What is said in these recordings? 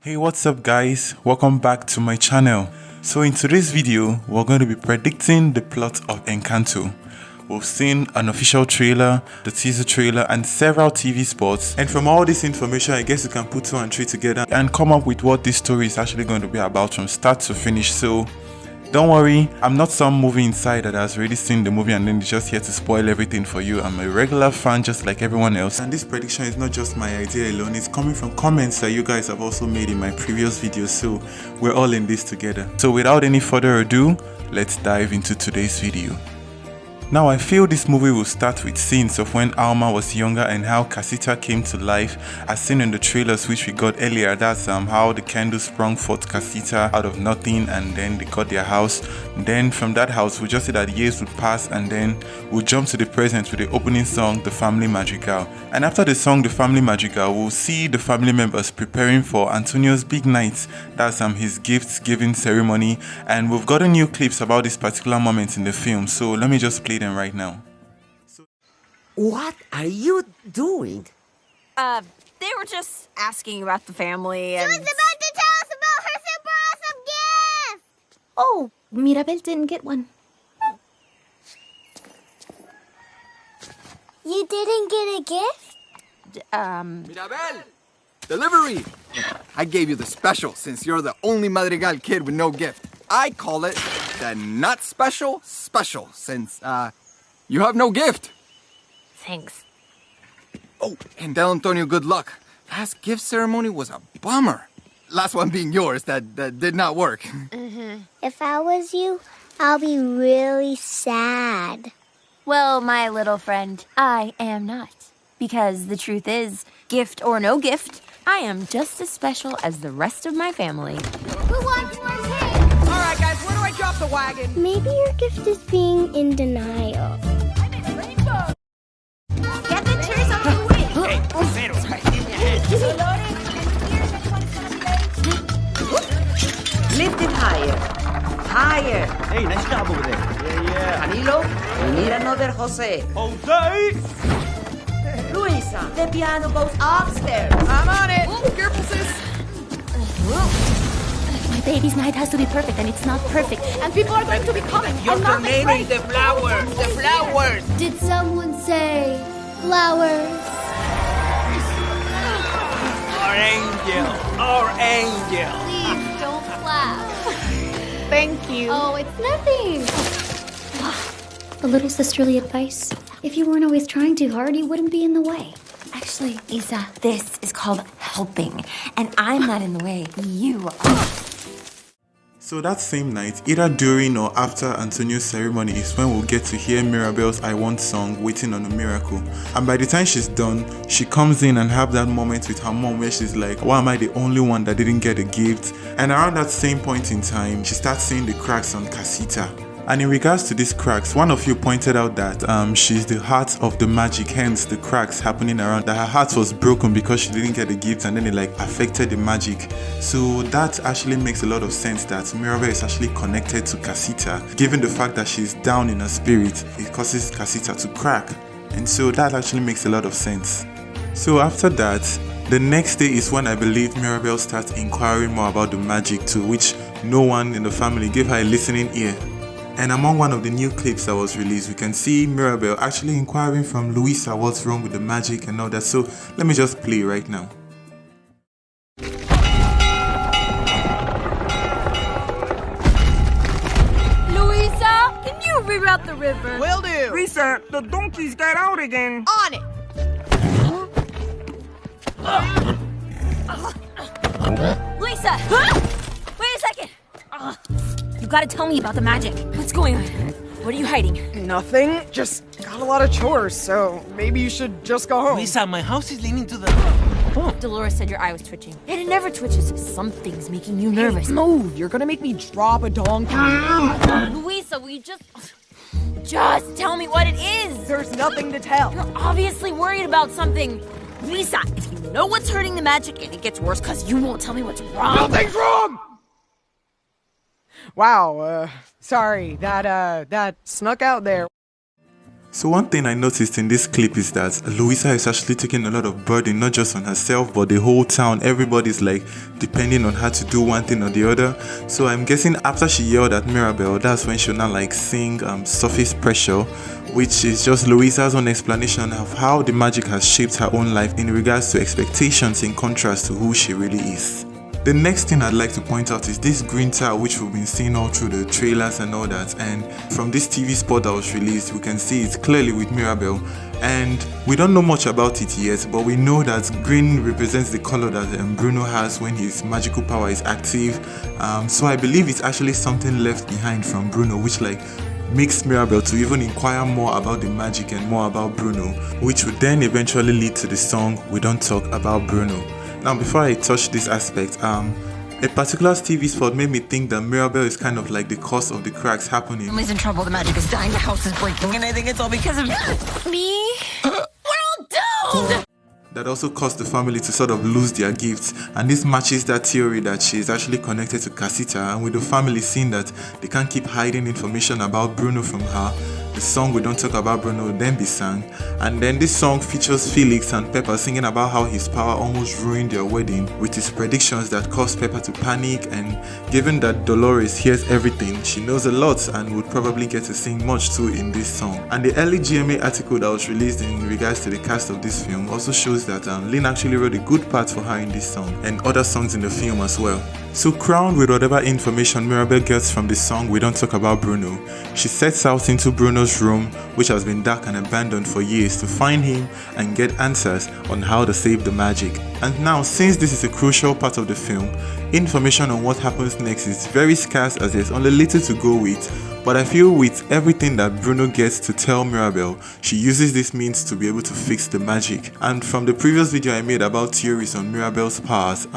Hey, what's up guys? Welcome back to my channel. So in today's video, we're going to be predicting the plot of Encanto. We've seen an official trailer, the teaser trailer, and several TV spots. And from all this information, I guess you can put 2 and 3 together and come up with what this story is actually going to be about from start to finish. So don't worry, I'm not some movie insider that has already seen the movie and then just here to spoil everything for you. I'm a regular fan just like everyone else. And this prediction is not just my idea alone, it's coming from comments that you guys have also made in my previous videos, so we're all in this together. So without any further ado, let's dive into today's video. Now I feel this movie will start with scenes of when Alma was younger and how Casita came to life as seen in the trailers which we got earlier. That's how the candle sprung forth Casita out of nothing and then they got their house. Then from that house we'll just see that years would pass and then we'll jump to the present with the opening song, The Family Madrigal. And after the song, The Family Madrigal, we'll see the family members preparing for Antonio's big night. That's his gift giving ceremony, and we've gotten new clips about this particular moment in the film, so let me just play them right now. What are you doing? They were just asking about the family and... She was about to tell us about her super awesome gift! Oh, Mirabel didn't get one. You didn't get a gift? Mirabel! Delivery! I gave you the special since you're the only Madrigal kid with no gift. I call it the not special since, you have no gift. Thanks. Oh, and tell Antonio good luck. Last gift ceremony was a bummer. Last one being yours, that did not work. If I was you, I'll be really sad. Well, my little friend, I am not. Because the truth is, gift or no gift, I am just as special as the rest of my family. Who wants more cake? All right, guys, where do I drop the wagon? Maybe your gift is being in denial. Get the chairs out of the way! Hey, Cero, give me a hand. Lift it higher. Higher. Hey, nice job over there. Yeah. Danilo, we need another Jose. Jose! Luisa, the piano goes upstairs. I'm on it. Oh, careful, sis. My baby's night has to be perfect, and it's not perfect. And people are going to be coming. You're I'm not naming the flowers. The flowers. Did someone say flowers? Our angel. Our angel. Please don't clap. Thank you. Oh, it's nothing. A little sisterly advice. If you weren't always trying too hard, you wouldn't be in the way. Actually, Isa, this is called helping. And I'm not in the way. You are. So that same night, either during or after Antonio's ceremony is when we'll get to hear Mirabel's I Want song, Waiting on a Miracle. And by the time she's done, she comes in and have that moment with her mom where she's like, why am I the only one that didn't get a gift? And around that same point in time, she starts seeing the cracks on Casita. And in regards to these cracks, one of you pointed out that she's the heart of the magic, hence the cracks happening around, that her heart was broken because she didn't get the gift and then it affected the magic. So that actually makes a lot of sense that Mirabel is actually connected to Casita. Given the fact that she's down in her spirit, it causes Casita to crack. And so that actually makes a lot of sense. So after that, the next day is when I believe Mirabel starts inquiring more about the magic, to which no one in the family gave her a listening ear. And among one of the new clips that was released, we can see Mirabel actually inquiring from Luisa what's wrong with the magic and all that. So let me just play right now. Luisa, can you reroute the river? Will do. Lisa, the donkeys got out again. On it. Lisa! Wait a second! You gotta tell me about the magic. What's going on? What are you hiding? Nothing. Just got a lot of chores, so maybe you should just go home. Lisa, my house is leaning to the... Dolores said your eye was twitching. And it never twitches. Something's making you nervous. Move. You're gonna make me drop a donkey. Luisa, will you just tell me what it is? There's nothing to tell. You're obviously worried about something. Lisa, if you know what's hurting the magic and it gets worse because you won't tell me what's wrong. Nothing's wrong! Wow, sorry. That snuck out there. So one thing I noticed in this clip is that Louisa is actually taking a lot of burden, not just on herself, but the whole town. Everybody's like depending on her to do one thing or the other. So I'm guessing after she yelled at Mirabel, that's when she'll now like sing Surface Pressure, which is just Louisa's own explanation of how the magic has shaped her own life in regards to expectations in contrast to who she really is. The next thing I'd like to point out is this green tile, which we've been seeing all through the trailers and all that, and from this TV spot that was released we can see it's clearly with Mirabel, and we don't know much about it yet, but we know that green represents the color that Bruno has when his magical power is active. So I believe it's actually something left behind from Bruno, which like makes Mirabel to even inquire more about the magic and more about Bruno, which would then eventually lead to the song We Don't Talk About Bruno. Now, before I touch this aspect, a particular TV spot made me think that Mirabel is kind of like the cause of the cracks happening. Family's in trouble, the magic is dying, the house is breaking, and I think it's all because of me. We're all doomed! That also caused the family to sort of lose their gifts, and this matches that theory that she is actually connected to Casita, and with the family seeing that they can't keep hiding information about Bruno from her, the song We Don't Talk About Bruno will then be sung, and then this song features Felix and Pepper singing about how his power almost ruined their wedding with his predictions that caused Pepper to panic, and given that Dolores hears everything, she knows a lot and would probably get to sing much too in this song. And the early GMA article that was released in regards to the cast of this film also shows that Lynn actually wrote a good part for her in this song and other songs in the film as well. So crowned with whatever information Mirabel gets from the song We Don't Talk About Bruno, she sets out into Bruno's room, which has been dark and abandoned for years, to find him and get answers on how to save the magic. And now, since this is a crucial part of the film, information on what happens next is very scarce as there's only little to go with. But I feel with everything that Bruno gets to tell Mirabel, she uses this means to be able to fix the magic. And from the previous video I made about theories on Mirabel's powers,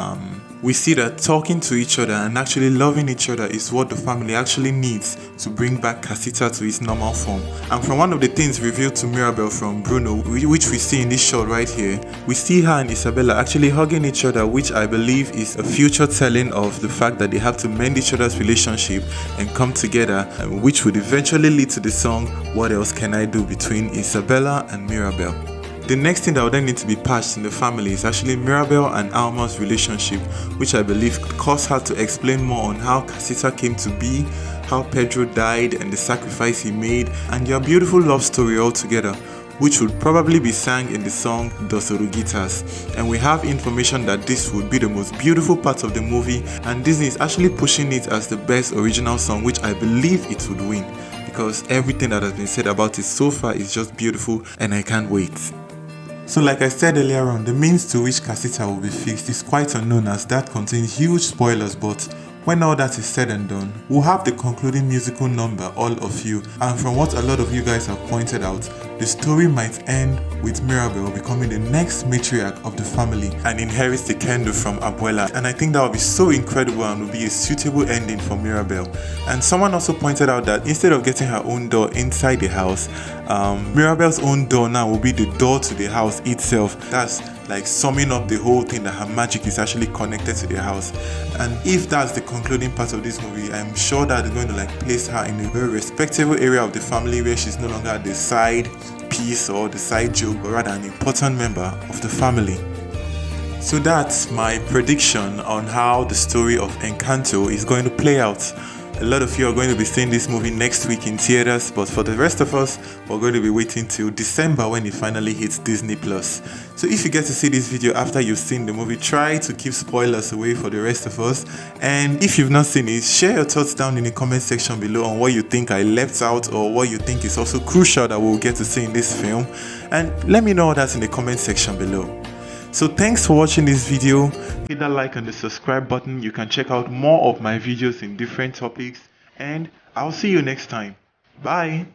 we see that talking to each other and actually loving each other is what the family actually needs to bring back Casita to its normal form. And from one of the things revealed to Mirabel from Bruno, which we see in this shot right here, we see her and Isabella actually hugging each other, which I believe is a future telling of the fact that they have to mend each other's relationship and come together, which would eventually lead to the song What Else Can I Do between Isabella and Mirabel. The next thing that would then need to be patched in the family is actually Mirabel and Alma's relationship, which I believe could cause her to explain more on how Casita came to be, how Pedro died and the sacrifice he made, and their beautiful love story altogether, which would probably be sang in the song Dos Oruguitas. And we have information that this would be the most beautiful part of the movie, and Disney is actually pushing it as the best original song, which I believe it would win, because everything that has been said about it so far is just beautiful and I can't wait. So like I said earlier on, the means to which Casita will be fixed is quite unknown, as that contains huge spoilers, but when all that is said and done, we'll have the concluding musical number, All of You, and from what a lot of you guys have pointed out, the story might end with Mirabel becoming the next matriarch of the family and inherits the kendo from Abuela, and I think that would be so incredible and would be a suitable ending for Mirabel. And someone also pointed out that instead of getting her own door inside the house, Mirabel's own door now will be the door to the house itself. That's like summing up the whole thing, that her magic is actually connected to the house. And if that's the concluding part of this movie, I'm sure that they're going to like place her in a very respectable area of the family where she's no longer the side piece or the side joke, but rather an important member of the family. So that's my prediction on how the story of Encanto is going to play out. A lot of you are going to be seeing this movie next week in theaters, but for the rest of us, we're going to be waiting till December when it finally hits Disney+. So if you get to see this video after you've seen the movie, try to keep spoilers away for the rest of us. And if you've not seen it, share your thoughts down in the comment section below on what you think I left out or what you think is also crucial that we'll get to see in this film. And let me know that in the comment section below. So thanks for watching this video. Hit that like and the subscribe button. You can check out more of my videos in different topics, and I'll see you next time. Bye.